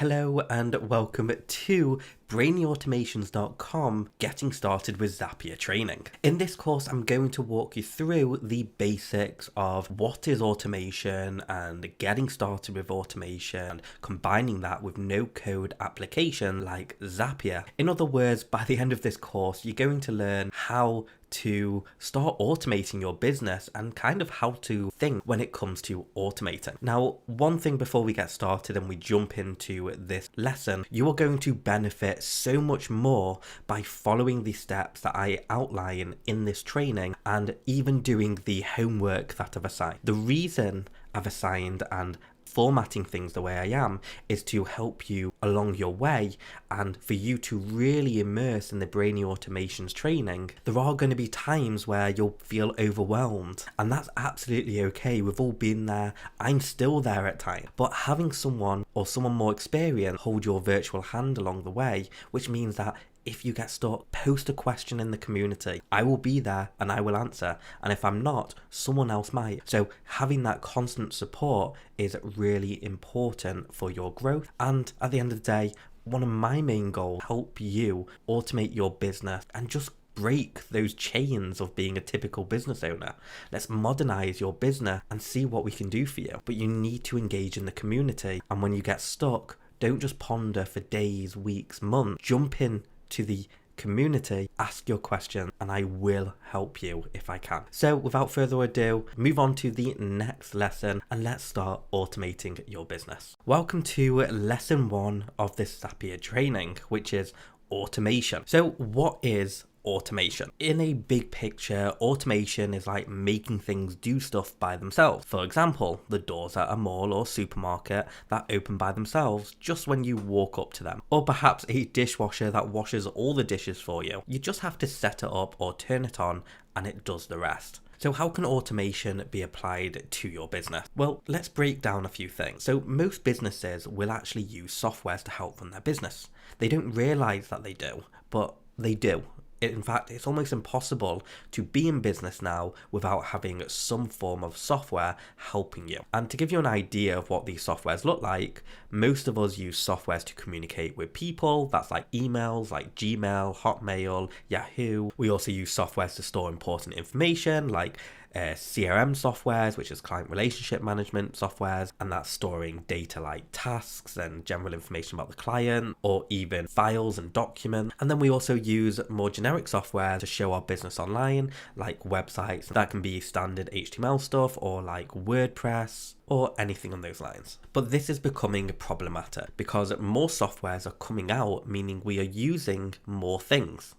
Hello and welcome to BrainyAutomations.com Getting Started with Zapier Training. In this course, I'm going to walk you through the basics of what is automation and getting started with automation, combining that with no-code application like Zapier. In other words, by the end of this course, you're going to learn how to start automating your business and kind of how to think when it comes to automating. Now, one thing before we get started and we jump into this lesson, you are going to benefit so much more by following the steps that I outline in this training and even doing the homework that I've assigned. The reason I've assigned and formatting things the way I am is to help you along your way and for you to really immerse in the Brainy Automations training. There are going to be times where you'll feel overwhelmed, and that's absolutely okay. We've all been there. I'm still there at times, but having someone or someone more experienced hold your virtual hand along the way, which means that if you get stuck, post a question in the community. I will be there and I will answer. And if I'm not, someone else might. So having that constant support is really important for your growth. And at the end of the day, one of my main goals, help you automate your business and just break those chains of being a typical business owner. Let's modernize your business and see what we can do for you. But you need to engage in the community. And when you get stuck, don't just ponder for days, weeks, months. Jump in to the community, ask your question, and I will help you if I can. So without further ado, move on to the next lesson and let's start automating your business. Welcome to lesson 1 of this Zapier training, which is automation. So what is automation? In a big picture, automation is like making things do stuff by themselves. For example, the doors at a mall or supermarket that open by themselves just when you walk up to them. Or perhaps a dishwasher that washes all the dishes for you. You just have to set it up or turn it on and it does the rest. So how can automation be applied to your business? Well, let's break down a few things. So most businesses will actually use softwares to help run their business. They don't realize that they do, but they do. In fact, it's almost impossible to be in business now without having some form of software helping you. And to give you an idea of what these softwares look like, most of us use softwares to communicate with people. That's like emails, like Gmail, Hotmail, Yahoo. We also use softwares to store important information like CRM softwares, which is client relationship management softwares, and that's storing data like tasks and general information about the client, or even files and documents. And then we also use more generic software to show our business online, like websites. That can be standard HTML stuff or like WordPress or anything on those lines. But this is becoming problematic because more softwares are coming out, meaning we are using more things.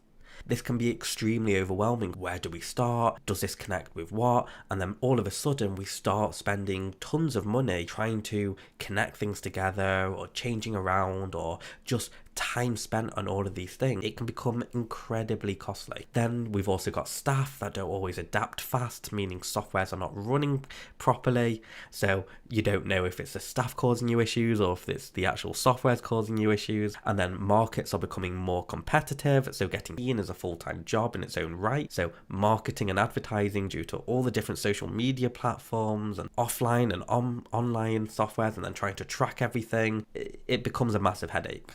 This can be extremely overwhelming. Where do we start? Does this connect with what? And then all of a sudden we start spending tons of money trying to connect things together or changing around or just time spent on all of these things. It can become incredibly costly. Then we've also got staff that don't always adapt fast, meaning softwares are not running properly. So you don't know if it's the staff causing you issues or if it's the actual software's causing you issues. And then markets are becoming more competitive. So getting in as a full-time job in its own right. So marketing and advertising due to all the different social media platforms and offline and online softwares, and then trying to track everything, it becomes a massive headache.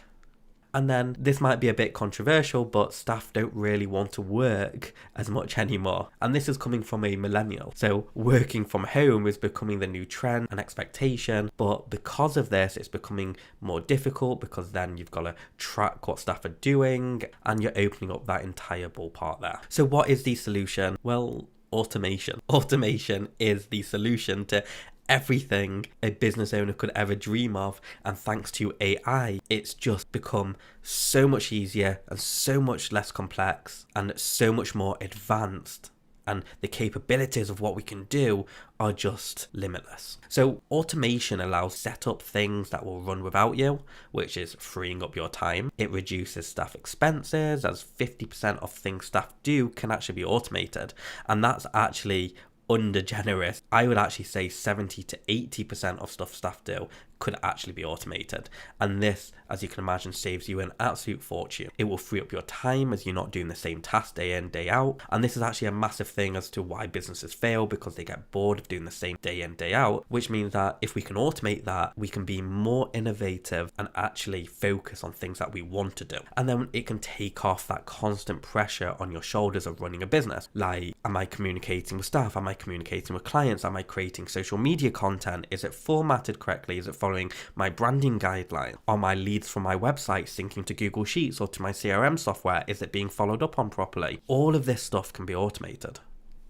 And then this might be a bit controversial, but staff don't really want to work as much anymore. And this is coming from a millennial. So working from home is becoming the new trend and expectation. But because of this, it's becoming more difficult because then you've got to track what staff are doing and you're opening up that entire ballpark there. So what is the solution? Well, automation. Automation is the solution to everything a business owner could ever dream of, and thanks to AI, it's just become so much easier and so much less complex and so much more advanced, and the capabilities of what we can do are just limitless. So automation allows set up things that will run without you, which is freeing up your time. It reduces staff expenses, as 50% of things staff do can actually be automated, and that's actually under generous. I would actually say 70 to 80% of stuff staff do could actually be automated. And this, as you can imagine, saves you an absolute fortune. It will free up your time as you're not doing the same task day in, day out. And this is actually a massive thing as to why businesses fail, because they get bored of doing the same day in, day out, which means that if we can automate that, we can be more innovative and actually focus on things that we want to do. And then it can take off that constant pressure on your shoulders of running a business. Like, am I communicating with staff? Am I communicating with clients? Am I creating social media content? Is it formatted correctly? Is it following my branding guidelines? Are my leads from my website syncing to Google Sheets or to my CRM software? Is it being followed up on properly? All of this stuff can be automated.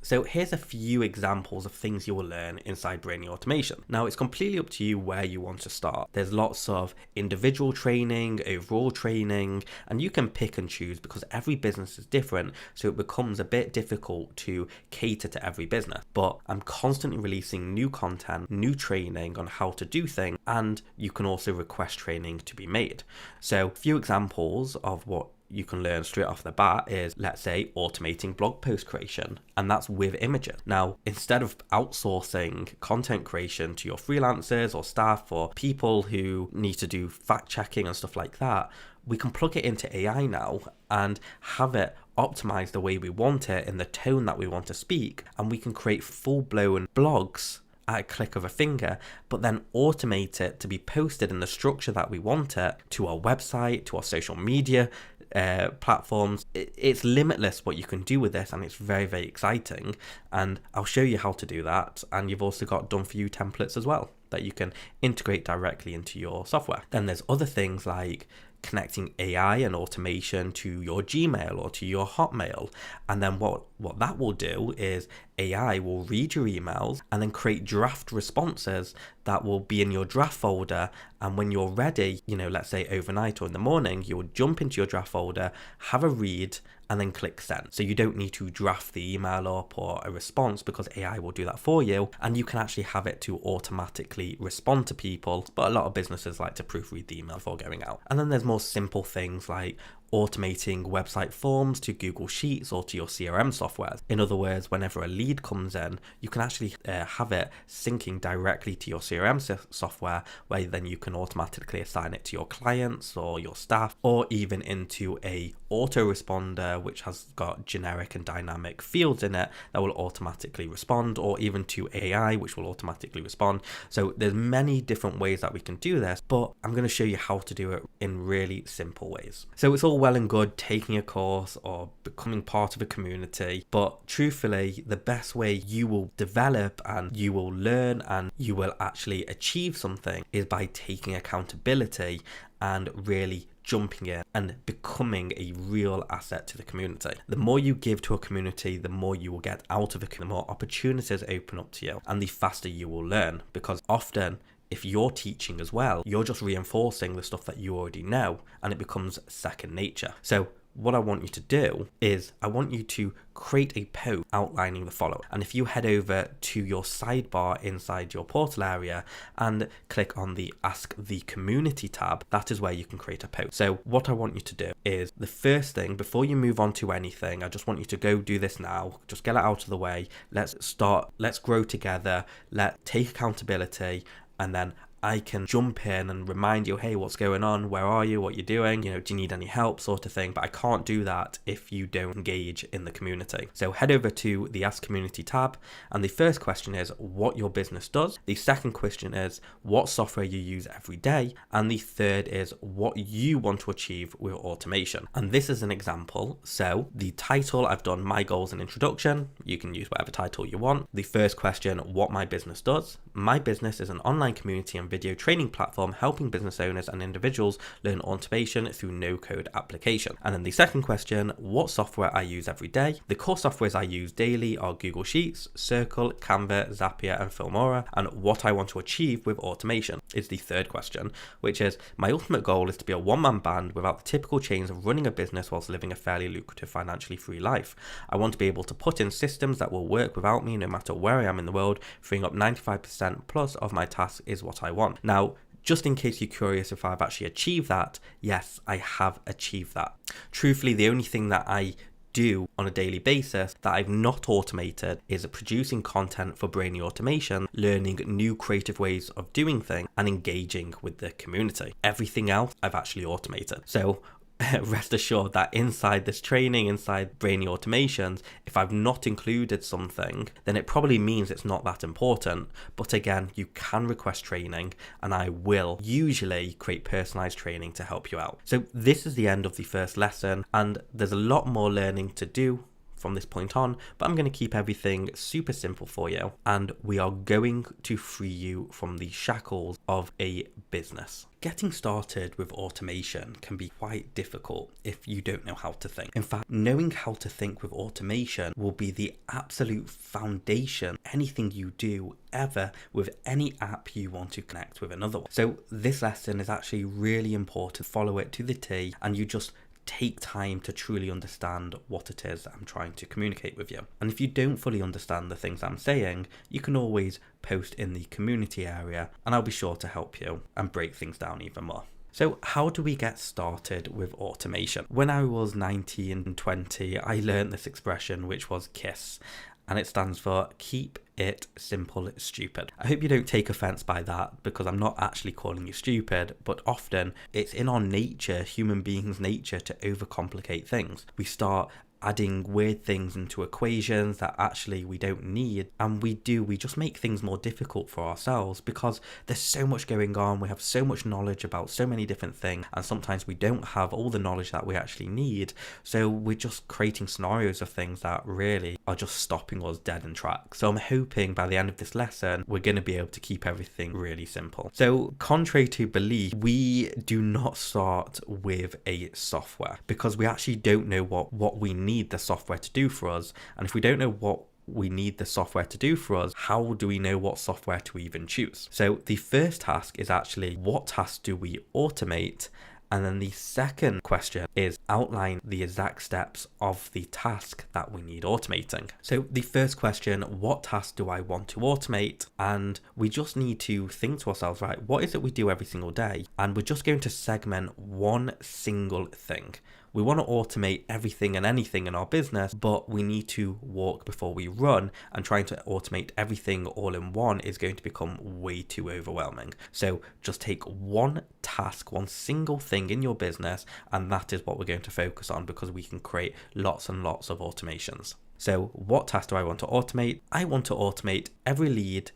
So here's a few examples of things you will learn inside Brainy Automation. Now, it's completely up to you where you want to start. There's lots of individual training, overall training, and you can pick and choose because every business is different, so it becomes a bit difficult to cater to every business. But I'm constantly releasing new content, new training on how to do things, and you can also request training to be made. So a few examples of what you can learn straight off the bat is, let's say, automating blog post creation, and that's with images. Now, instead of outsourcing content creation to your freelancers or staff or people who need to do fact checking and stuff like that, we can plug it into AI now and have it optimized the way we want it in the tone that we want to speak, and we can create full-blown blogs at a click of a finger, but then automate it to be posted in the structure that we want it to our website, to our social media platforms. It's limitless what you can do with this, and it's very, very exciting, and I'll show you how to do that. And you've also got done for you templates as well that you can integrate directly into your software. Then there's other things like connecting AI and automation to your Gmail or to your Hotmail, and then what that will do is AI will read your emails and then create draft responses that will be in your draft folder, and when you're ready, let's say overnight or in the morning, you'll jump into your draft folder, have a read, and then click send. So you don't need to draft the email up or a response because AI will do that for you, and you can actually have it to automatically respond to people. But a lot of businesses like to proofread the email before going out. And then there's more simple things like automating website forms to Google Sheets or to your CRM software. In other words, whenever a lead comes in, you can actually have it syncing directly to your CRM software, where then you can automatically assign it to your clients or your staff, or even into a autoresponder which has got generic and dynamic fields in it that will automatically respond, or even to AI which will automatically respond. So there's many different ways that we can do this, but I'm going to show you how to do it in really simple ways. So it's all well and good taking a course or becoming part of a community, but truthfully, the best way you will develop and you will learn and you will actually achieve something is by taking accountability and really jumping in and becoming a real asset to the community. The more you give to a community, the more you will get out of it, the more opportunities open up to you, and the faster you will learn, because often if you're teaching as well, you're just reinforcing the stuff that you already know, and it becomes second nature. So what I want you to do is I want you to create a post outlining the following. And if you head over to your sidebar inside your portal area and click on the Ask the Community tab, that is where you can create a post. So what I want you to do is, the first thing, before you move on to anything, I just want you to go do this now. Just get it out of the way. Let's start. Let's grow together. Let's take accountability. And then I can jump in and remind you, hey, what's going on? Where are you? What you're doing? Do you need any help, sort of thing? But I can't do that if you don't engage in the community. So head over to the Ask Community tab. And the first question is what your business does. The second question is what software you use every day. And the third is what you want to achieve with automation. And this is an example. So the title, I've done my goals and introduction. You can use whatever title you want. The first question, what my business does. My business is an online community and video training platform helping business owners and individuals learn automation through no-code application. And then the second question, what software I use every day. The core softwares I use daily are Google Sheets, Circle, Canva, Zapier, and Filmora. And what I want to achieve with automation is the third question, which is my ultimate goal is to be a one-man band without the typical chains of running a business whilst living a fairly lucrative, financially free life. I want to be able to put in systems that will work without me no matter where I am in the world. Freeing up 95% plus of my tasks is what I want. Now, just in case you're curious if I've actually achieved that, yes, I have achieved that. Truthfully, the only thing that I do on a daily basis that I've not automated is producing content for Brainy Automation, learning new creative ways of doing things, and engaging with the community. Everything else I've actually automated. So rest assured that inside this training, inside Brainy Automations, if I've not included something, then it probably means it's not that important. But again, you can request training, and I will usually create personalized training to help you out. So this is the end of the first lesson, and there's a lot more learning to do from this point on, but I'm going to keep everything super simple for you, and we are going to free you from the shackles of a business. Getting started with automation can be quite difficult if you don't know how to think. In fact, knowing how to think with automation will be the absolute foundation anything you do ever with any app you want to connect with another one. So this lesson is actually really important. Follow it to the T, and you just take time to truly understand what it is that I'm trying to communicate with you. And if you don't fully understand the things I'm saying, you can always post in the community area, and I'll be sure to help you and break things down even more. So how do we get started with automation? When I was 19 and 20, I learned this expression, which was KISS, and it stands for Keep It Simple Stupid. I hope you don't take offense by that, because I'm not actually calling you stupid, but often it's in our nature, human beings' nature, to overcomplicate things. We start adding weird things into equations that actually we don't need, and we just make things more difficult for ourselves because there's so much going on. We have so much knowledge about so many different things, and sometimes we don't have all the knowledge that we actually need, so we're just creating scenarios of things that really are just stopping us dead in tracks. So I'm hoping by the end of this lesson we're going to be able to keep everything really simple. So contrary to belief, we do not start with a software because we actually don't know what we need the software to do for us. And if we don't know what we need the software to do for us, how do we know what software to even choose? So the first task is actually, what tasks do we automate? And then the second question is, outline the exact steps of the task that we need automating. So the first question, what task do I want to automate? And we just need to think to ourselves, right, what is it we do every single day? And we're just going to segment one single thing. We want to automate everything and anything in our business, but we need to walk before we run, and trying to automate everything all in one is going to become way too overwhelming. So just take one task, one single thing in your business, and that is what we're going to focus on, because we can create lots and lots of automations. So what task do I want to automate? I want to automate every lead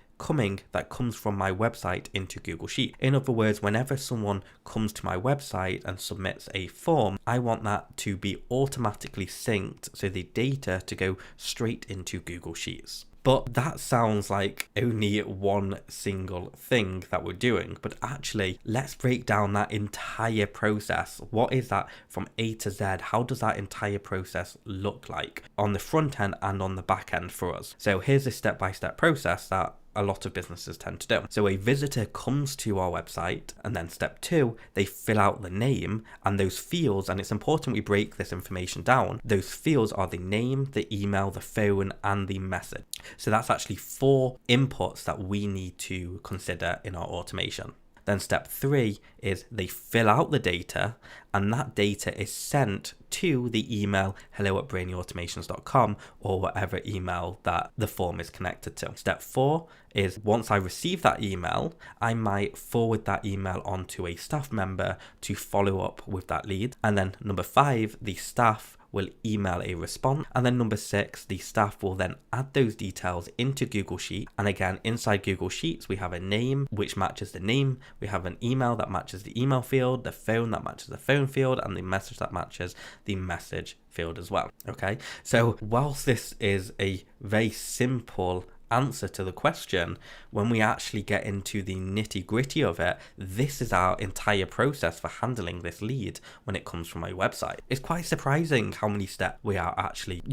that comes from my website into Google Sheets. In other words, whenever someone comes to my website and submits a form, I want that to be automatically synced, so the data to go straight into Google Sheets. But that sounds like only one single thing that we're doing. But actually, let's break down that entire process. What is that from A to Z? How does that entire process look like on the front end and on the back end for us? So here's a step-by-step process that a lot of businesses tend to do. So a visitor comes to our website, and then step 2, they fill out the name and those fields, and it's important we break this information down. Those fields are the name, the email, the phone, and the message. So that's actually 4 inputs that we need to consider in our automation. Then step 3 is they fill out the data, and that data is sent to the email hello@brainyautomations.com or whatever email that the form is connected to. Step 4 is, once I receive that email, I might forward that email on to a staff member to follow up with that lead. And then number 5, the staff will email a response. And then number 6, the staff will then add those details into Google Sheets. And again, inside Google Sheets, we have a name which matches the name. We have an email that matches the email field, the phone that matches the phone field, and the message that matches the message field as well. Okay, so whilst this is a very simple answer to the question, when we actually get into the nitty-gritty of it, this is our entire process for handling this lead when it comes from my website. It's quite surprising how many steps we are actually,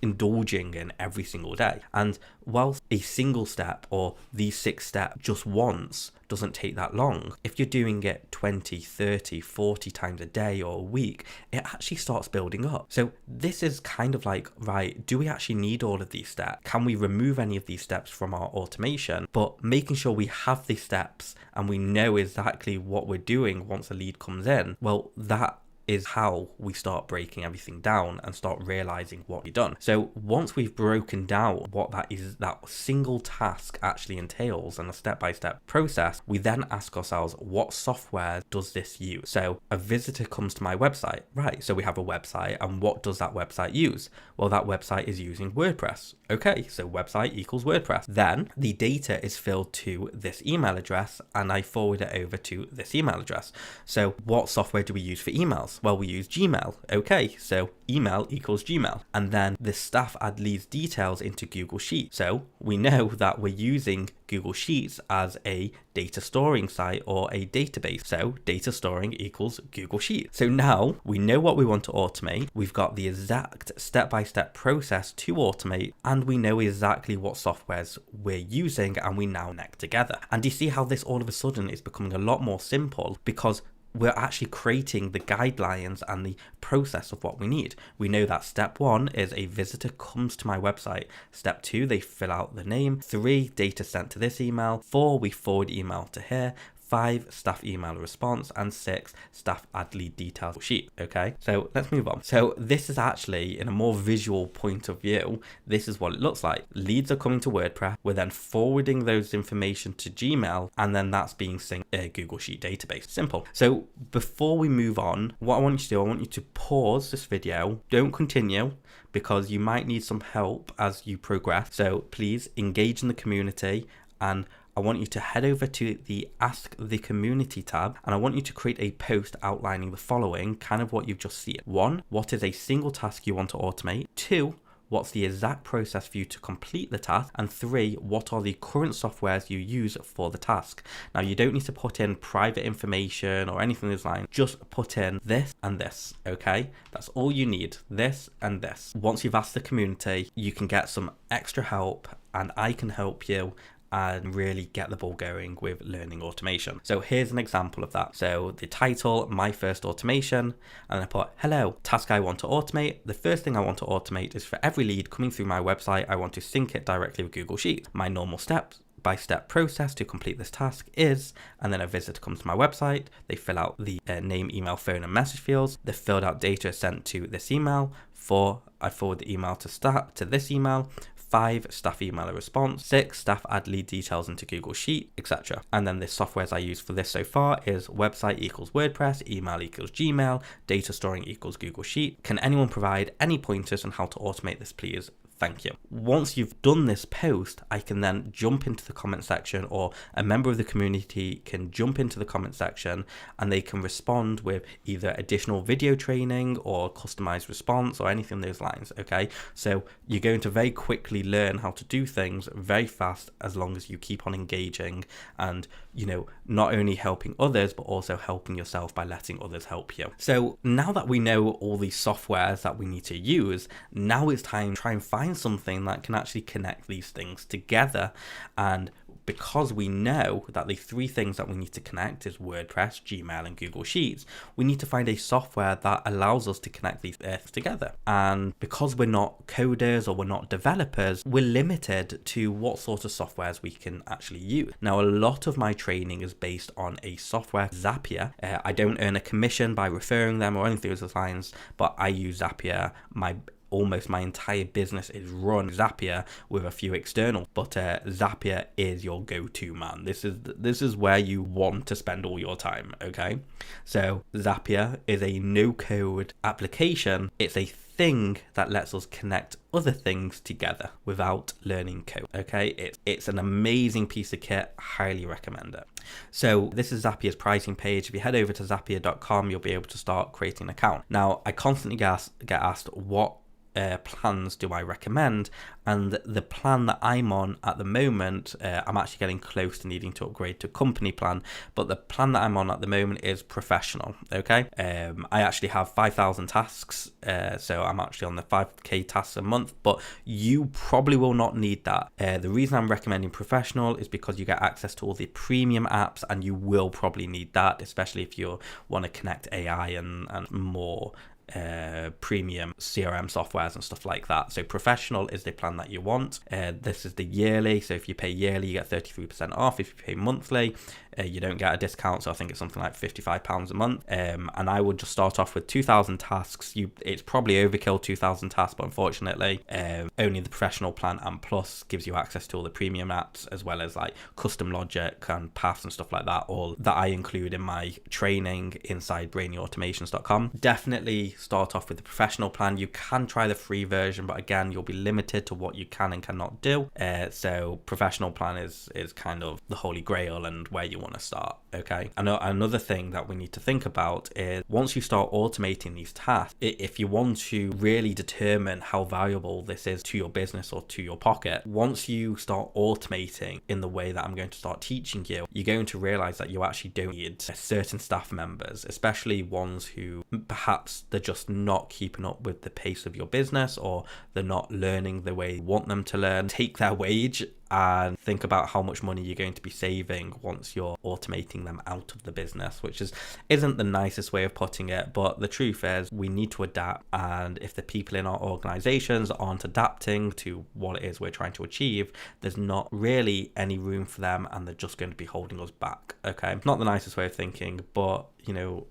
indulging in every single day. And whilst a single step or these 6 steps just once doesn't take that long, if you're doing it 20, 30, 40 times a day or a week, it actually starts building up. So this is kind of like, right, do we actually need all of these steps? Can we remove any of these steps from our automation? But making sure we have these steps and we know exactly what we're doing once a lead comes in, well, that is how we start breaking everything down and start realizing what we've done. So once we've broken down what that single task actually entails and a step-by-step process, we then ask ourselves, what software does this use? So a visitor comes to my website, right? So we have a website, and what does that website use? Well, that website is using WordPress. Okay, so website equals WordPress. Then the data is filled to this email address, and I forward it over to this email address. So what software do we use for emails? Well, we use Gmail. Okay, so email equals Gmail. And then the staff add leads details into Google Sheets. So we know that we're using Google Sheets as a data storing site or a database. So data storing equals Google Sheets. So now we know what we want to automate. We've got the exact step-by-step process to automate, and we know exactly what softwares we're using, and we now connect together. And you see how this all of a sudden is becoming a lot more simple, because we're actually creating the guidelines and the process of what we need. We know that step 1 is a visitor comes to my website. Step 2, they fill out the name. 3, data sent to this email. 4, we forward email to here. 5, staff email response, and 6, staff add lead details sheet. Okay, so let's move on. So this is actually, in a more visual point of view, this is what it looks like. Leads are coming to WordPress. We're then forwarding those information to Gmail, and then that's being synced to a Google Sheet database. Simple. So before we move on, what I want you to do, I want you to pause this video. Don't continue, because you might need some help as you progress. So please engage in the community, and I want you to head over to the Ask the Community tab, and I want you to create a post outlining the following, kind of what you've just seen. 1, what is a single task you want to automate? 2, what's the exact process for you to complete the task? And 3, what are the current softwares you use for the task? Now, you don't need to put in private information or anything of those lines. Just put in this and this, okay? That's all you need, this and this. Once you've asked the community, you can get some extra help, and I can help you and really get the ball going with learning automation. So here's an example of that. So the title, my first automation, and I put, hello, task I want to automate. The first thing I want to automate is for every lead coming through my website, I want to sync it directly with Google Sheets. My normal step-by-step process to complete this task is, and then a visitor comes to my website, they fill out the name, email, phone, and message fields. The filled out data is sent to this email. 4, I forward the email to this email. 5, staff email a response. 6, staff add lead details into Google Sheet, etc. And then the softwares I use for this so far is website equals WordPress, email equals Gmail, data storing equals Google Sheet. Can anyone provide any pointers on how to automate this, please? Thank you. Once you've done this post, I can then jump into the comment section, or a member of the community can jump into the comment section, and they can respond with either additional video training or customized response or anything those lines. Okay, so you're going to very quickly learn how to do things very fast, as long as you keep on engaging and, you know, not only helping others but also helping yourself by letting others help you. So now that we know all these softwares that we need to use, now it's time to try and find something that can actually connect these things together. And because we know that the 3 things that we need to connect is WordPress, Gmail, and Google Sheets, we need to find a software that allows us to connect these together. And because we're not coders or we're not developers, we're limited to what sort of softwares we can actually use. Now, a lot of my training is based on a software, Zapier. I don't earn a commission by referring them or anything of those lines, but I use Zapier. Almost my entire business is run Zapier with a few external, but Zapier is your go-to, man. This is where you want to spend all your time. Okay, so Zapier is a no-code application. It's a thing that lets us connect other things together without learning code. Okay, it's an amazing piece of kit. Highly recommend it. So this is Zapier's pricing page. If you head over to zapier.com, you'll be able to start creating an account. Now, I constantly get asked, what plans do I recommend? And the plan that I'm on at the moment, I'm actually getting close to needing to upgrade to company plan, but the plan that I'm on at the moment is professional. Okay, I actually have 5,000 tasks, so I'm actually on the 5k tasks a month, but you probably will not need that. The reason I'm recommending professional is because you get access to all the premium apps, and you will probably need that, especially if you want to connect AI and more premium CRM softwares and stuff like that. So professional is the plan that you want. This is the yearly. So if you pay yearly, you get 33% off. If you pay monthly, you don't get a discount. So I think it's something like £55 a month. And I would just start off with 2,000 tasks. It's probably overkill 2,000 tasks, but unfortunately, only the professional plan and plus gives you access to all the premium apps, as well as like custom logic and paths and stuff like that, all that I include in my training inside brainyautomations.com. Definitely start off with the professional plan. You can try the free version, but again, you'll be limited to what you can and cannot do. So professional plan is kind of the holy grail and where you want to start. Okay. Another thing that we need to think about is once you start automating these tasks, if you want to really determine how valuable this is to your business or to your pocket, once you start automating in the way that I'm going to start teaching you, you're going to realize that you actually don't need certain staff members, especially ones who perhaps they're just not keeping up with the pace of your business, or they're not learning the way you want them to learn. Take their wage and think about how much money you're going to be saving once you're automating them out of the business, which isn't the nicest way of putting it, but the truth is we need to adapt. And if the people in our organizations aren't adapting to what it is we're trying to achieve, there's not really any room for them, and they're just going to be holding us back. Okay, not the nicest way of thinking, but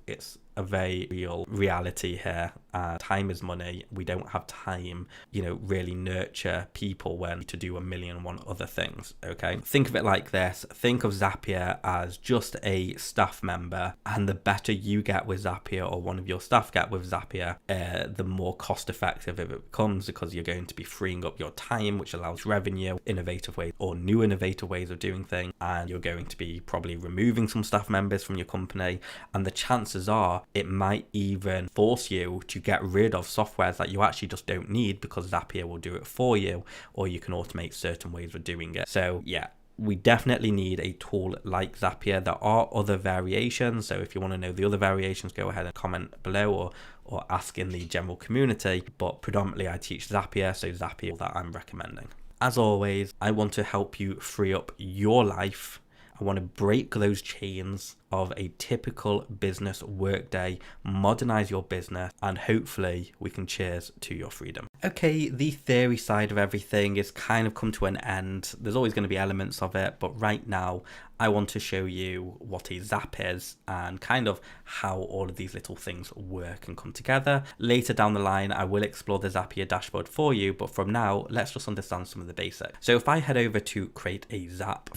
it's a very real reality here. Time is money. We don't have time, really nurture people when to do 1,000,001 other things. Okay, think of it like this. Think of Zapier as just a staff member, and the better you get with Zapier, or one of your staff get with Zapier, the more cost effective it becomes, because you're going to be freeing up your time, which allows revenue, innovative ways or new innovative ways of doing things, and you're going to be probably removing some staff members from your company, and the chances are it might even force you to get rid of softwares that you actually just don't need, because Zapier will do it for you, or you can automate certain ways of doing it. So yeah, we definitely need a tool like Zapier. There are other variations, so if you want to know the other variations, go ahead and comment below or ask in the general community, but predominantly I teach Zapier, so Zapier that I'm recommending. As always, I want to help you free up your life. I want to break those chains of a typical business workday, modernize your business, and hopefully we can cheers to your freedom. Okay, the theory side of everything is kind of come to an end. There's always going to be elements of it, but right now I want to show you what a Zap is and kind of how all of these little things work and come together. Later down the line, I will explore the Zapier dashboard for you, but from now, let's just understand some of the basics. So if I head over to create a Zap,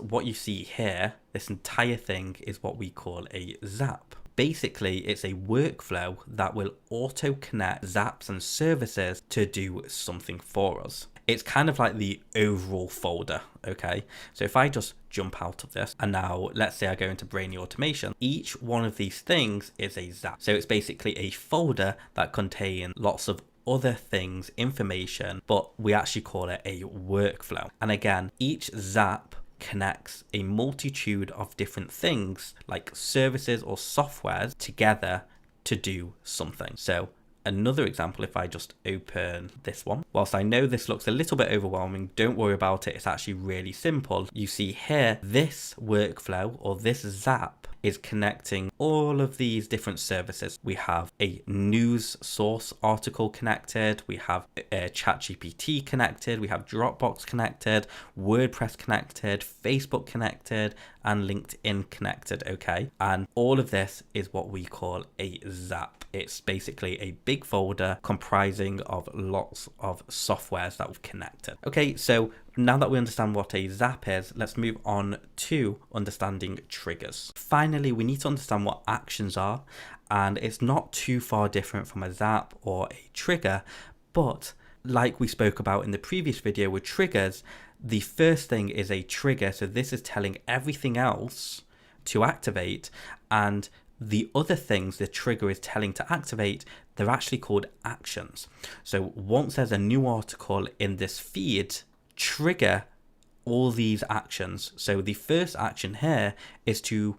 what you see here, this entire thing is what we call a Zap. Basically, it's a workflow that will auto-connect Zaps and services to do something for us. It's kind of like the overall folder, okay? So if I just jump out of this, and now let's say I go into Brainy Automation, each one of these things is a Zap. So it's basically a folder that contains lots of other things, information, but we actually call it a workflow. And again, each Zap connects a multitude of different things like services or softwares together to do something. So another example, if I just open this one, whilst I know this looks a little bit overwhelming, don't worry about it. It's actually really simple. You see here, this workflow or this Zap is connecting all of these different services. We have a news source article connected, we have ChatGPT connected, we have Dropbox connected, WordPress connected, Facebook connected, and LinkedIn connected, okay? And all of this is what we call a Zap. It's basically a big folder comprising of lots of softwares that we've connected. Okay, so now that we understand what a Zap is, let's move on to understanding triggers. Finally, we need to understand what actions are, and it's not too far different from a Zap or a trigger, but like we spoke about in the previous video with triggers, the first thing is a trigger. So this is telling everything else to activate, and the other things the trigger is telling to activate, they're actually called actions. So once there's a new article in this feed, trigger all these actions. So the first action here is to,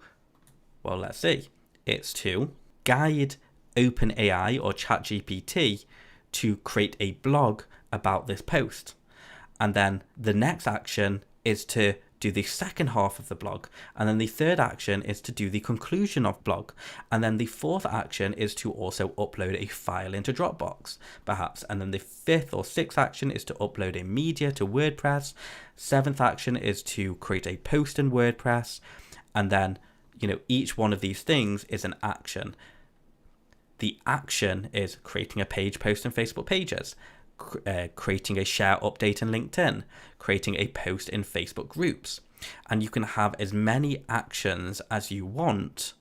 well, let's see, it's to guide OpenAI or ChatGPT to create a blog about this post. And then the next action is to do the second half of the blog, and then the third action is to do the conclusion of blog, and then the fourth action is to also upload a file into Dropbox, perhaps, and then the fifth or sixth action is to upload a media to WordPress, seventh action is to create a post in WordPress, and then, each one of these things is an action. The action is creating a page post in Facebook Pages, creating a share update in LinkedIn, creating a post in Facebook groups. And you can have as many actions as you want.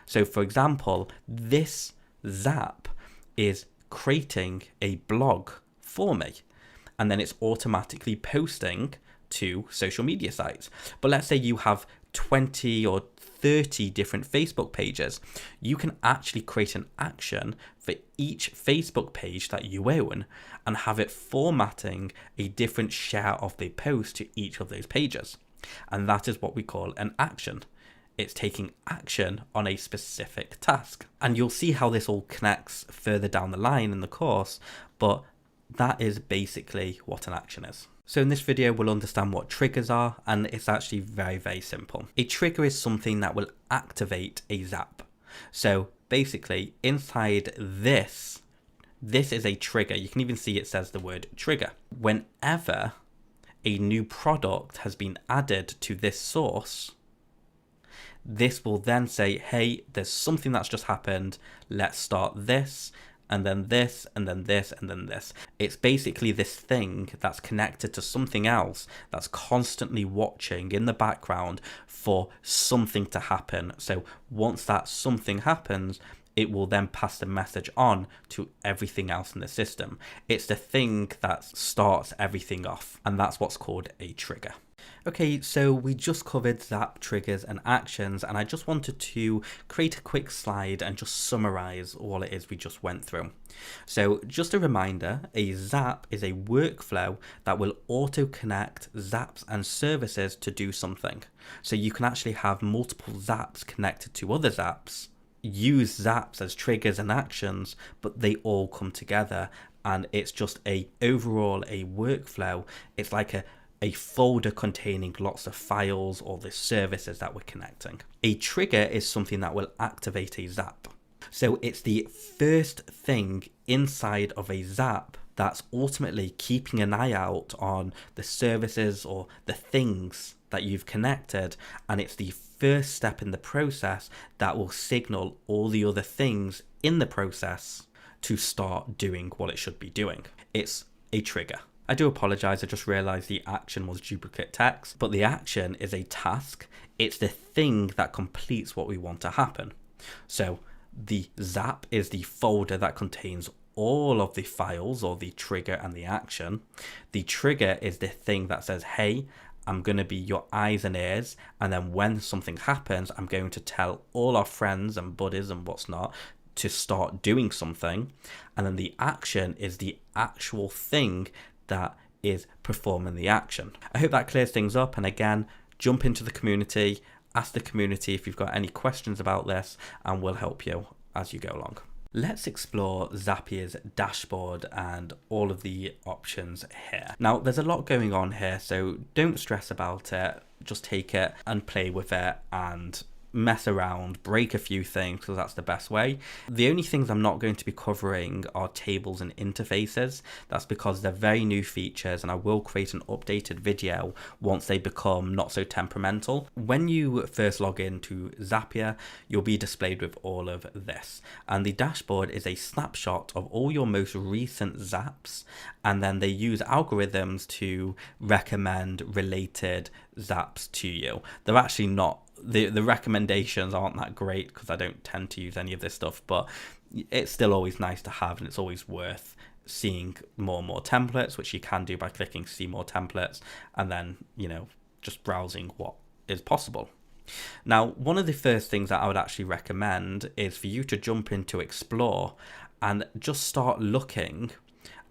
So for example, this Zap is creating a blog for me, and then it's automatically posting to social media sites. But let's say you have 20 or 30 different Facebook pages. You can actually create an action for each Facebook page that you own and have it formatting a different share of the post to each of those pages. And that is what we call an action. It's taking action on a specific task. And you'll see how this all connects further down the line in the course, but that is basically what an action is. So in this video, we'll understand what triggers are, and it's actually very, very simple. A trigger is something that will activate a Zap. So basically, inside this is a trigger. You can even see it says the word trigger. Whenever a new product has been added to this source, this will then say, hey, there's something that's just happened. Let's start this. And then this, and then this, and then this. It's basically this thing that's connected to something else that's constantly watching in the background for something to happen. So once that something happens, it will then pass the message on to everything else in the system. It's the thing that starts everything off, and that's what's called a trigger. Okay, so we just covered Zap triggers and actions, and I just wanted to create a quick slide and just summarize all it is we just went through. So just a reminder, a Zap is a workflow that will auto-connect Zaps and services to do something. So you can actually have multiple Zaps connected to other Zaps, use Zaps as triggers and actions, but they all come together, and it's just a workflow. It's like a folder containing lots of files or the services that we're connecting. A trigger is something that will activate a Zap. So it's the first thing inside of a Zap that's ultimately keeping an eye out on the services or the things that you've connected, and it's the first step in the process that will signal all the other things in the process to start doing what it should be doing. It's a trigger. I do apologize, I just realized the action was duplicate text, but the action is a task. It's the thing that completes what we want to happen. So the Zap is the folder that contains all of the files, or the trigger and the action. The trigger is the thing that says, hey, I'm going to be your eyes and ears, and then when something happens, I'm going to tell all our friends and buddies and what's not to start doing something. And then the action is the actual thing that is performing the action. I hope that clears things up, and again, jump into the community, ask the community if you've got any questions about this, and we'll help you as you go along. Let's explore Zapier's dashboard and all of the options here. Now, there's a lot going on here, so don't stress about it. Just take it and play with it and mess around, break a few things, because that's the best way. The only things I'm not going to be covering are tables and interfaces. That's because they're very new features, and I will create an updated video once they become not so temperamental. When you first log into Zapier, you'll be displayed with all of this, and the dashboard is a snapshot of all your most recent Zaps, and then they use algorithms to recommend related Zaps to you. They're actually not the recommendations aren't that great, because I don't tend to use any of this stuff, but it's still always nice to have, and it's always worth seeing more and more templates, which you can do by clicking see more templates, and then, just browsing what is possible. Now, one of the first things that I would actually recommend is for you to jump into Explore and just start looking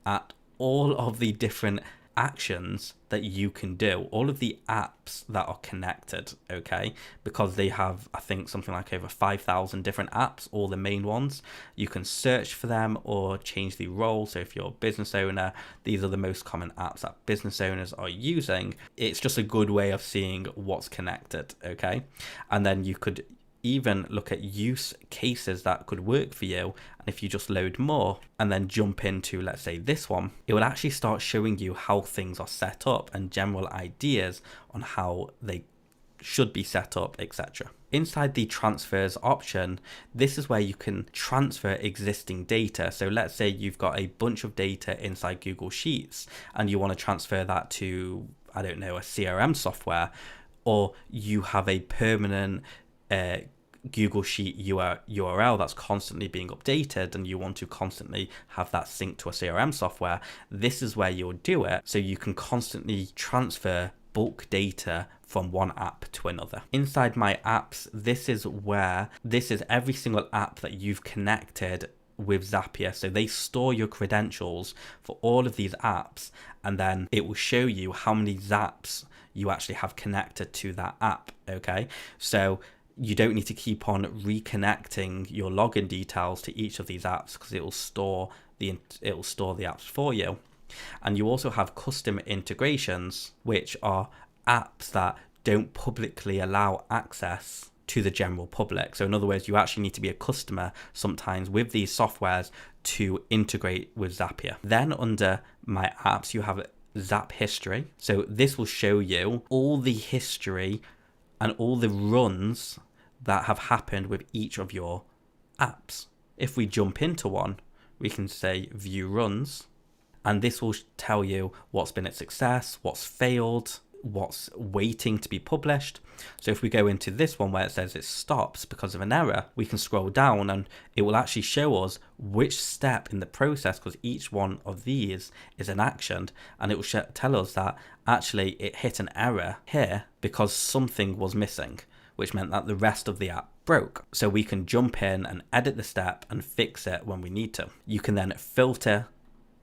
at all of the different actions that you can do, all of the apps that are connected, okay, because they have, I think, something like over 5,000 different apps, all the main ones. You can search for them or change the role. So if you're a business owner, these are the most common apps that business owners are using. It's just a good way of seeing what's connected, okay? And then you could even look at use cases that could work for you. And if you just load more and then jump into, let's say, this one, it will actually start showing you how things are set up and general ideas on how they should be set up, etc. Inside the transfers option, this is where you can transfer existing data. So let's say you've got a bunch of data inside Google Sheets and you want to transfer that to, I don't know, a CRM software, or you have a permanent Google Sheet URL that's constantly being updated and you want to constantly have that synced to a CRM software. This is where you'll do it, so you can constantly transfer bulk data from one app to another. Inside my apps, this is every single app that you've connected with Zapier. So they store your credentials for all of these apps, and then it will show you how many Zaps you actually have connected to that app, okay? So you don't need to keep on reconnecting your login details to each of these apps, because it will store the apps for you. And you also have custom integrations, which are apps that don't publicly allow access to the general public. So in other words, you actually need to be a customer sometimes with these softwares to integrate with Zapier. Then under my apps, you have Zap history. So this will show you all the history and all the runs that have happened with each of your apps. If we jump into one, we can say view runs, and this will tell you what's been a success, what's failed, what's waiting to be published. So if we go into this one where it says it stops because of an error, we can scroll down and it will actually show us which step in the process, because each one of these is an action, and it will tell us that actually it hit an error here because something was missing, which meant that the rest of the app broke. So we can jump in and edit the step and fix it when we need to. You can then filter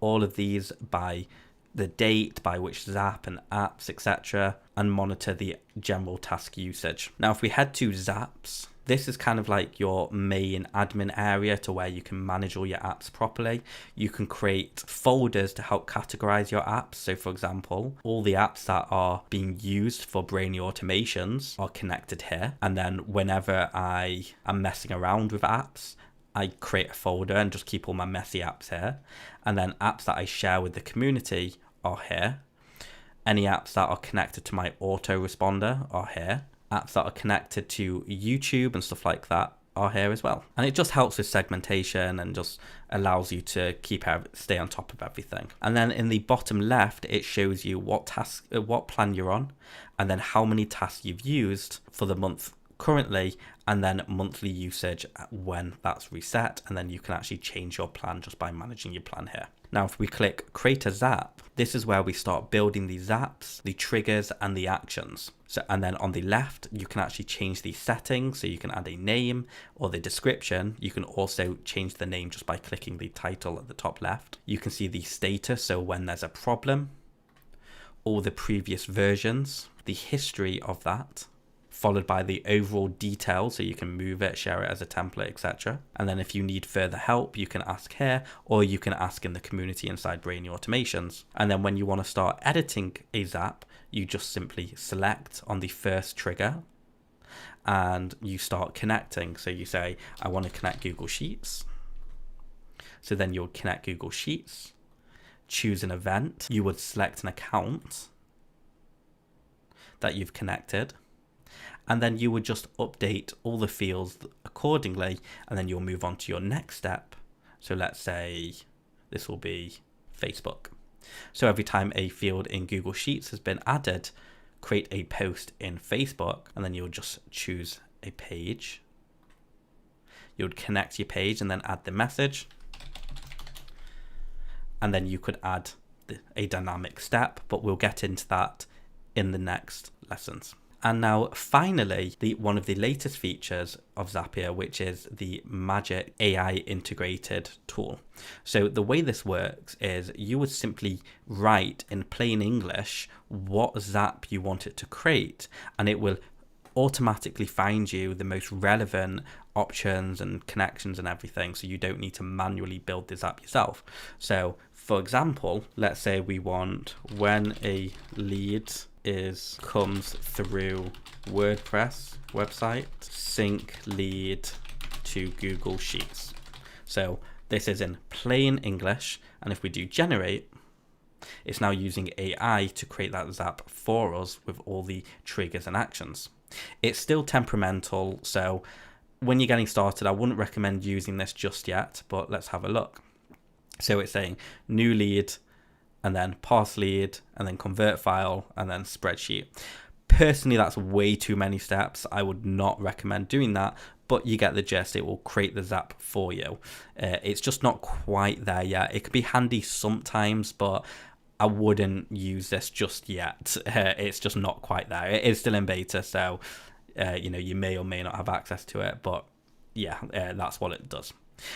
all of these by the date, by which Zap and apps, etc., and monitor the general task usage. Now, if we head to Zaps, this is kind of like your main admin area to where you can manage all your apps properly. You can create folders to help categorize your apps. So for example, all the apps that are being used for brainy automations are connected here. And then whenever I am messing around with apps, I create a folder and just keep all my messy apps here. And then apps that I share with the community are here. Any apps that are connected to my autoresponder are here. Apps that are connected to YouTube and stuff like that are here as well. And it just helps with segmentation and just allows you to stay on top of everything. And then in the bottom left, it shows you what plan you're on, and then how many tasks you've used for the month currently, and then monthly usage when that's reset. And then you can actually change your plan just by managing your plan here. Now, if we click create a Zap, this is where we start building the Zaps, the triggers, and the actions. So, and then on the left, you can actually change the settings. So you can add a name or the description. You can also change the name just by clicking the title at the top left. You can see the status, so when there's a problem, all the previous versions, the history of that, followed by the overall details, so you can move it, share it as a template, etc. And then if you need further help, you can ask here, or you can ask in the community inside Brainy Automations. And then when you want to start editing a Zap, you just simply select on the first trigger and you start connecting. So you say, I want to connect Google Sheets. So then you'll connect Google Sheets, choose an event. You would select an account that you've connected, and then you would just update all the fields accordingly, and then you'll move on to your next step. So let's say this will be Facebook. So every time a field in Google Sheets has been added, create a post in Facebook, and then you'll just choose a page. You would connect your page and then add the message. And then you could add a dynamic step, but we'll get into that in the next lessons. And now finally, one of the latest features of Zapier, which is the Magic AI integrated tool. So the way this works is you would simply write in plain English what Zap you want it to create, and it will automatically find you the most relevant options and connections and everything, so you don't need to manually build this app yourself. So for example, let's say we want when a lead comes through WordPress website, sync lead to Google Sheets. So this is in plain English, and if we do generate, it's now using AI to create that Zap for us with all the triggers and actions. It's still temperamental, so when you're getting started, I wouldn't recommend using this just yet, but let's have a look. So it's saying new lead, and then parse lead, and then convert file, and then spreadsheet. Personally, that's way too many steps. I would not recommend doing that, but you get the gist. It will create the Zap for you. It's just not quite there yet. It could be handy sometimes, but I wouldn't use this just yet. It's just not quite there. It is still in beta, so you may or may not have access to it, but yeah, that's what it does.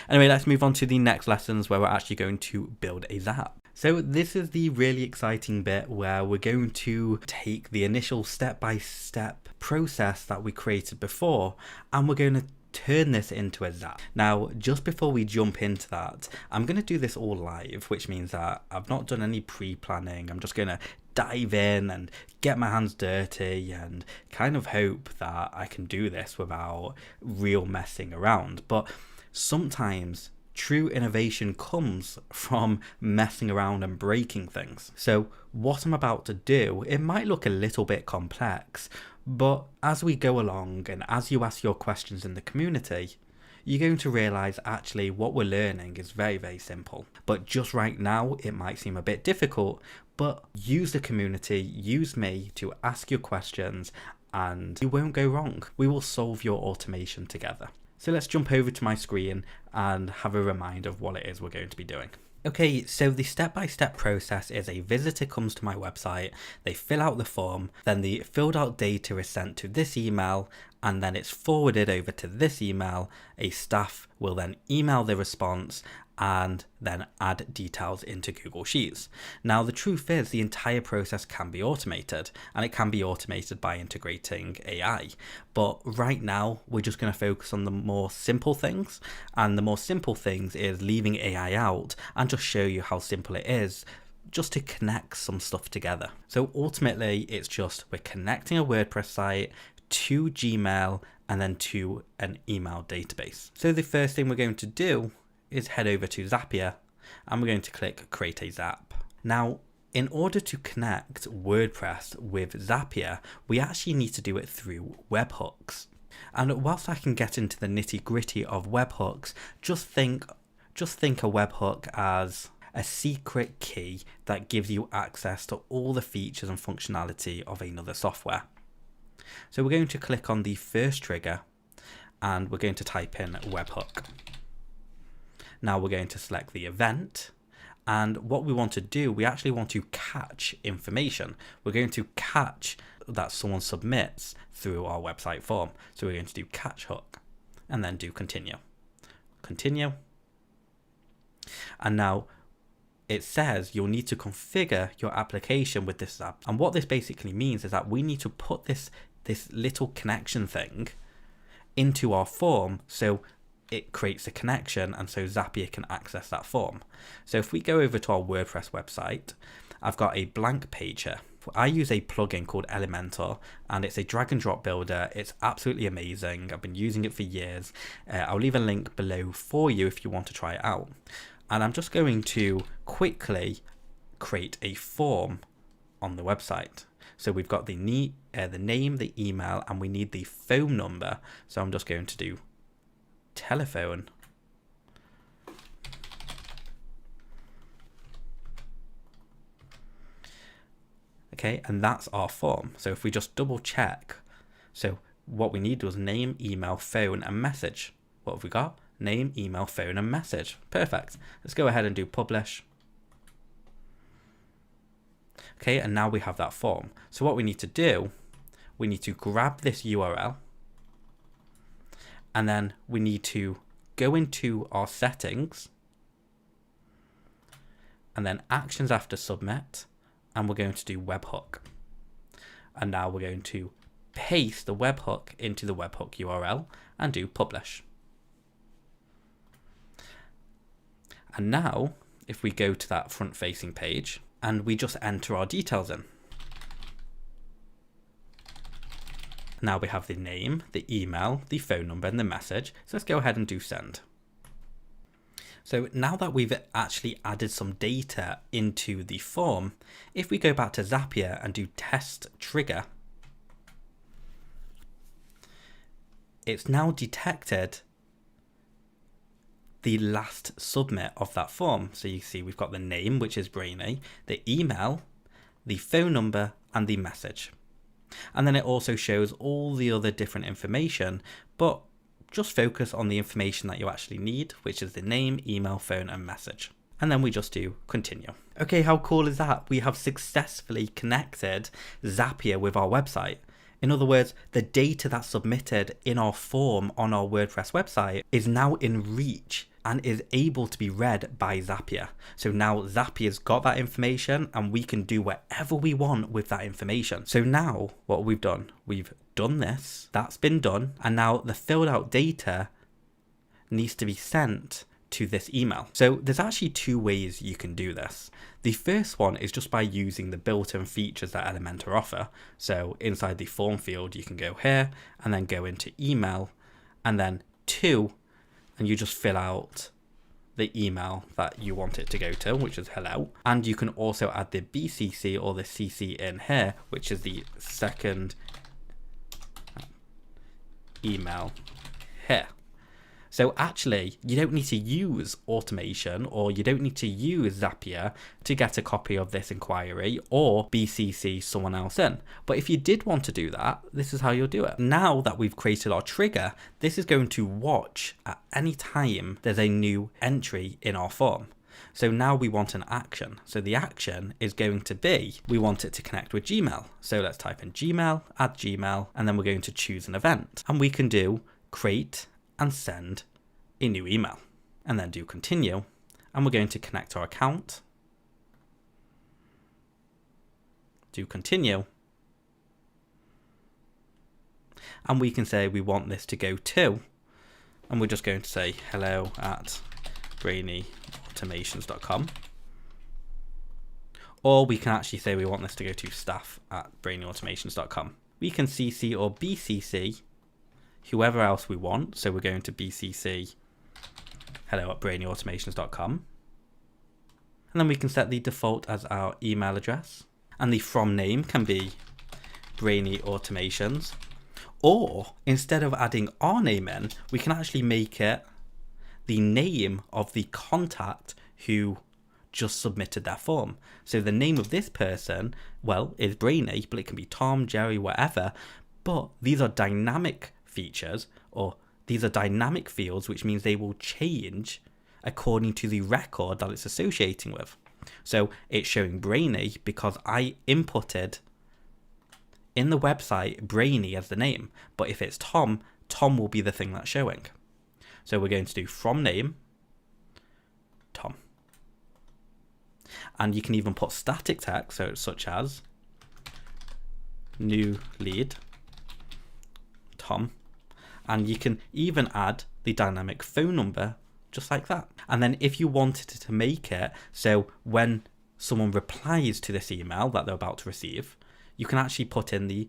Anyway, let's move on to the next lessons where we're actually going to build a Zap. So this is the really exciting bit where we're going to take the initial step-by-step process that we created before, and we're going to turn this into a Zap. Now, just before we jump into that, I'm going to do this all live, which means that I've not done any pre-planning. I'm just going to dive in and get my hands dirty and kind of hope that I can do this without real messing around. But sometimes true innovation comes from messing around and breaking things. So what I'm about to do, it might look a little bit complex, but as we go along and as you ask your questions in the community, you're going to realize actually what we're learning is very, very simple. But just right now, it might seem a bit difficult, but use the community, use me to ask your questions, and you won't go wrong. We will solve your automation together. So let's jump over to my screen and have a reminder of what it is we're going to be doing. Okay, so the step-by-step process is a visitor comes to my website, they fill out the form, then the filled out data is sent to this email, and then it's forwarded over to this email. A staff will then email the response and then add details into Google Sheets. Now, the truth is the entire process can be automated, and it can be automated by integrating AI. But right now, we're just going to focus on the more simple things, and the more simple things is leaving AI out and just show you how simple it is just to connect some stuff together. So ultimately, it's just we're connecting a WordPress site to Gmail and then to an email database. So the first thing we're going to do is head over to Zapier and we're going to click create a Zap. Now, in order to connect WordPress with Zapier, we actually need to do it through webhooks. And whilst I can get into the nitty gritty of webhooks, just think a webhook as a secret key that gives you access to all the features and functionality of another software. So we're going to click on the first trigger and we're going to type in webhook. Now we're going to select the event, and what we want to do, we actually want to catch information. We're going to catch that someone submits through our website form. So we're going to do catch hook and then do continue. Continue. And now it says you'll need to configure your application with this app. And what this basically means is that we need to put this little connection thing into our form so it creates a connection and so Zapier can access that form. So if we go over to our WordPress website, I've got a blank page here. I use a plugin called Elementor and it's a drag and drop builder. It's absolutely amazing. I've been using it for years. I'll leave a link below for you if you want to try it out. And I'm just going to quickly create a form on the website. So we've got the name, the email, and we need the phone number. So I'm just going to do telephone. Okay, and that's our form. So if we just double check, so what we need was name, email, phone, and message. What have we got? Name, email, phone, and message. Perfect. Let's go ahead and do publish. Okay, and now we have that form. So what we need to do, we need to grab this URL, and then we need to go into our settings, and then actions after submit, and we're going to do webhook. And now we're going to paste the webhook into the webhook URL and do publish. And now if we go to that front facing page and we just enter our details in. Now we have the name, the email, the phone number and the message. So let's go ahead and do send. So now that we've actually added some data into the form, if we go back to Zapier and do test trigger, it's now detected the last submit of that form. So you see we've got the name, which is Brainy, the email, the phone number and the message. And then it also shows all the other different information, but just focus on the information that you actually need, which is the name, email, phone and message. And then we just do continue. Okay, how cool is that? We have successfully connected Zapier with our website. In other words, the data that's submitted in our form on our WordPress website is now in reach and is able to be read by Zapier. So now Zapier's got that information and we can do whatever we want with that information. So now what we've done this, that's been done, and now the filled out data needs to be sent to this email. So there's actually two ways you can do this. The first one is just by using the built-in features that Elementor offer. So inside the form field, you can go here and then go into email and then to, and you just fill out the email that you want it to go to, which is hello. And you can also add the BCC or the CC in here, which is the second email here. So actually, you don't need to use automation or you don't need to use Zapier to get a copy of this inquiry or BCC someone else in. But if you did want to do that, this is how you'll do it. Now that we've created our trigger, this is going to watch at any time there's a new entry in our form. So now we want an action. So the action is going to be, we want it to connect with Gmail. So let's type in Gmail, add Gmail, and then we're going to choose an event. And we can do create and send a new email and then do continue. And we're going to connect our account, do continue. And we can say we want this to go to, and we're just going to say hello at brainyautomations.com. Or we can actually say we want this to go to staff at brainyautomations.com. We can CC or BCC whoever else we want. So we're going to BCC hello at brainyautomations.com. And then we can set the default as our email address. And the from name can be Brainy Automations. Or instead of adding our name in, we can actually make it the name of the contact who just submitted their form. So the name of this person, well, is Brainy, but it can be Tom, Jerry, whatever. But these are dynamic features, or these are dynamic fields, which means they will change according to the record that it's associating with. So it's showing Brainy because I inputted in the website Brainy as the name, but if it's Tom, Tom will be the thing that's showing. So we're going to do from name, Tom. And you can even put static text, so such as new lead, Tom. And you can even add the dynamic phone number just like that. And then if you wanted to make it so when someone replies to this email that they're about to receive, you can actually put in the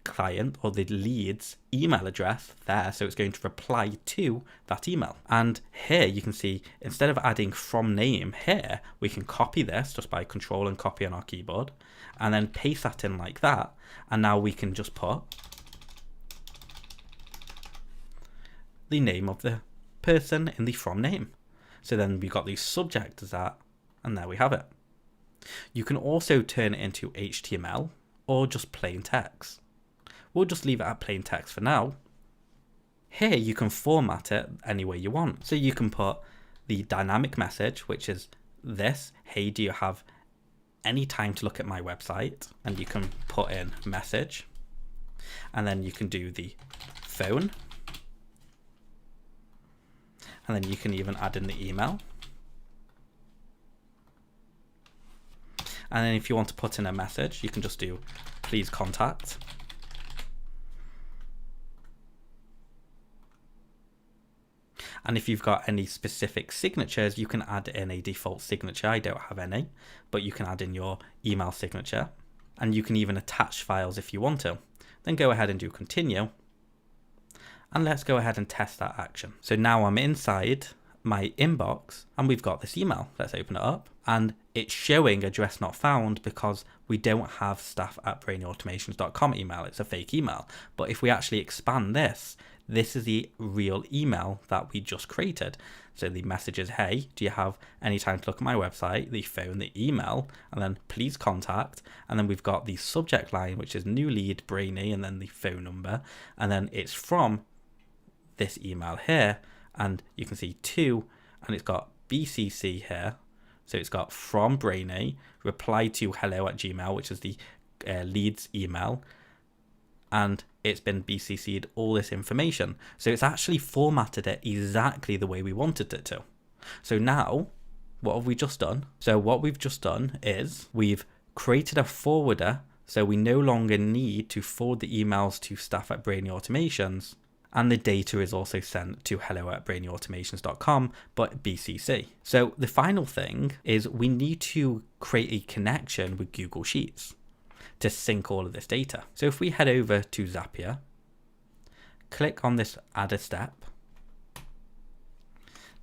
client or the lead's email address there, so it's going to reply to that email. And here you can see, instead of adding from name here, we can copy this just by control and copy on our keyboard and then paste that in like that. And now we can just put the name of the person in the from name. So then we've got the subject as that, and there we have it. You can also turn it into HTML or just plain text. We'll just leave it at plain text for now. Here you can format it any way you want. So you can put the dynamic message, which is this, hey, do you have any time to look at my website? And you can put in message. And then you can do the phone. And then you can even add in the email. And then if you want to put in a message, you can just do please contact. And if you've got any specific signatures, you can add in a default signature. I don't have any, but you can add in your email signature. And you can even attach files if you want to. Then go ahead and do continue. And let's go ahead and test that action. So now I'm inside my inbox and we've got this email. Let's open it up. And it's showing address not found because we don't have staff@brainautomations.com email. It's a fake email. But if we actually expand this, this is the real email that we just created. So the message is, hey, do you have any time to look at my website? The phone, the email, and then please contact. And then we've got the subject line, which is new lead, Brainy, and then the phone number. And then it's from this email here. And you can see to, and it's got BCC here. So it's got from Brainy, reply to hello@gmail, which is the leads email. And it's been BCC'd all this information. So it's actually formatted it exactly the way we wanted it to. So now, what have we just done? So what we've just done is we've created a forwarder. So we no longer need to forward the emails to staff@brainautomations. And the data is also sent to hello@brainautomations.com, but BCC. So the final thing is we need to create a connection with Google Sheets to sync all of this data. So if we head over to Zapier, click on this add a step,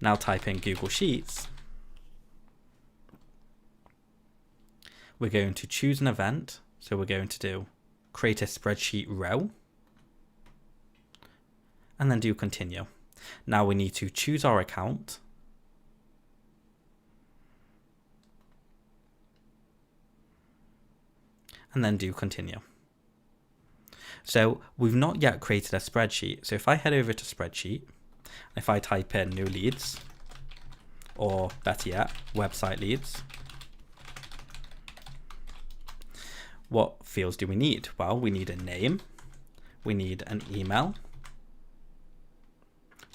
now type in Google Sheets, we're going to choose an event. So we're going to do create a spreadsheet row and then do continue. Now we need to choose our account. And then do continue. So we've not yet created a spreadsheet. So if I head over to spreadsheet, if I type in new leads, or better yet, website leads, what fields do we need? Well, we need a name, we need an email,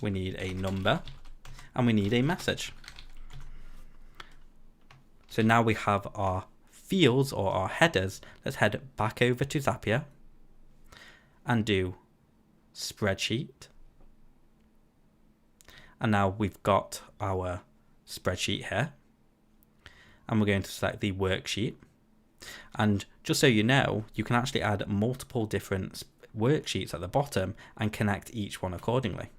we need a number, and we need a message. So now we have our fields or our headers. Let's head back over to Zapier and do spreadsheet. And now we've got our spreadsheet here. And we're going to select the worksheet. And just so you know, you can actually add multiple different worksheets at the bottom and connect each one accordingly.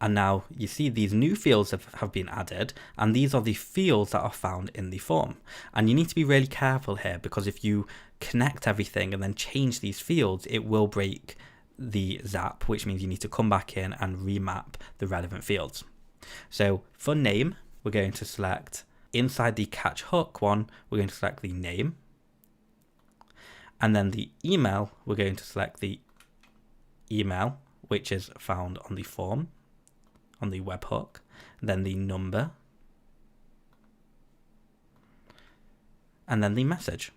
And now you see these new fields have been added, and these are the fields that are found in the form. And you need to be really careful here, because if you connect everything and then change these fields, it will break the Zap, which means you need to come back in and remap the relevant fields. So for name, we're going to select inside the catch hook one, we're going to select the name. And then the email, we're going to select the email, which is found on the form, on the webhook, then the number, and then the message.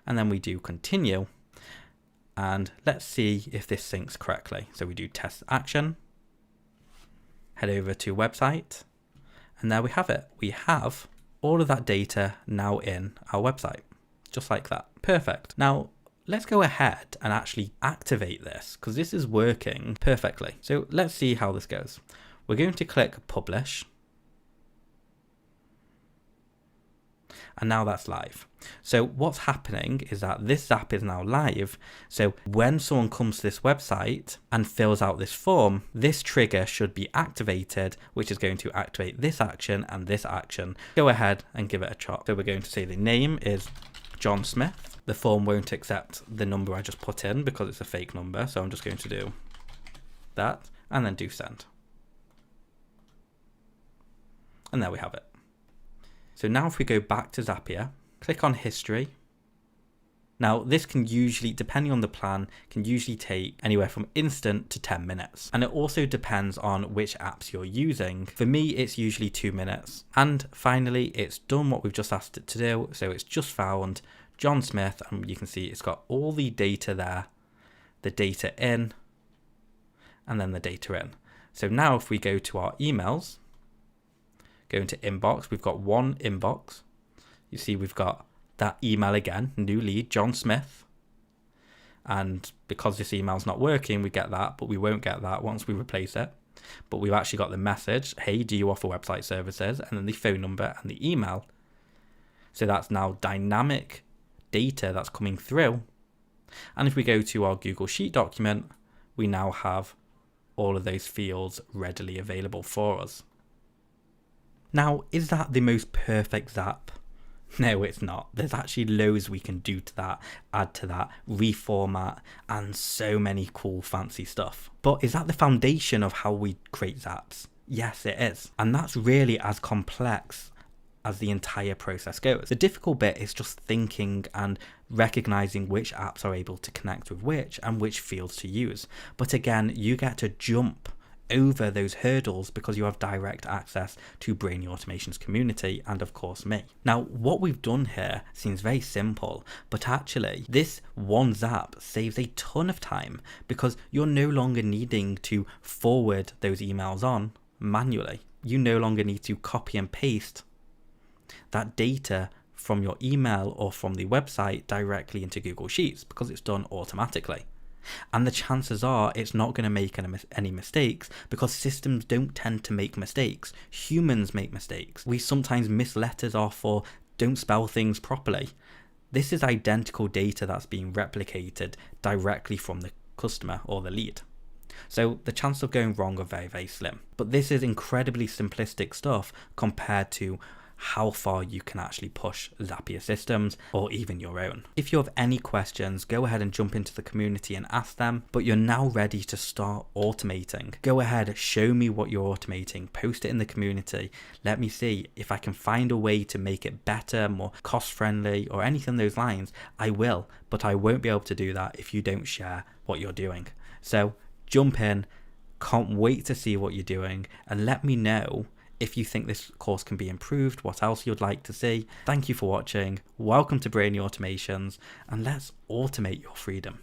And then we do continue, and let's see if this syncs correctly. So we do test action, head over to website, and there we have it. We have all of that data now in our website, just like that. Perfect. Now, let's go ahead and actually activate this, because this is working perfectly. So let's see how this goes. We're going to click publish. And now that's live. So what's happening is that this Zap is now live. So when someone comes to this website and fills out this form, this trigger should be activated, which is going to activate this action and this action. Go ahead and give it a shot. So we're going to say the name is John Smith. The form won't accept the number I just put in because it's a fake number. So I'm just going to do that and then do send. And there we have it. So now if we go back to Zapier, click on history, Now, this can usually, depending on the plan, can usually take anywhere from instant to 10 minutes. And it also depends on which apps you're using. For me, it's usually 2 minutes. And finally, it's done what we've just asked it to do. So it's just found John Smith, and you can see it's got all the data there, the data in, and then the data in. So now if we go to our emails, go into inbox, we've got one inbox. You see we've got that email again, new lead, John Smith. And because this email's not working, we get that, but we won't get that once we replace it. But we've actually got the message, hey, do you offer website services? And then the phone number and the email. So that's now dynamic data that's coming through. And if we go to our Google Sheet document, we now have all of those fields readily available for us. Now, is that the most perfect Zap? No, it's not. There's actually loads we can do to that, add to that, reformat, and so many cool fancy stuff. But is that the foundation of how we create Zaps? Yes, it is. And that's really as complex as the entire process goes. The difficult bit is just thinking and recognizing which apps are able to connect with which and which fields to use. But again, you get to jump over those hurdles because you have direct access to Brainy Automation's community and of course me. Now, what we've done here seems very simple, but actually this one Zap saves a ton of time because you're no longer needing to forward those emails on manually. You no longer need to copy and paste that data from your email or from the website directly into Google Sheets because it's done automatically. And the chances are it's not going to make any mistakes because systems don't tend to make mistakes. Humans make mistakes. We sometimes miss letters off or don't spell things properly. This is identical data that's being replicated directly from the customer or the lead. So the chances of going wrong are very, very slim. But this is incredibly simplistic stuff compared to how far you can actually push Zapier systems or even your own. If you have any questions, go ahead and jump into the community and ask them, but you're now ready to start automating. Go ahead, show me what you're automating, post it in the community. Let me see if I can find a way to make it better, more cost friendly or anything those lines. I will, but I won't be able to do that if you don't share what you're doing. So jump in, can't wait to see what you're doing and let me know if you think this course can be improved, what else you'd like to see. Thank you for watching. Welcome to Brainy Automations, and let's automate your freedom.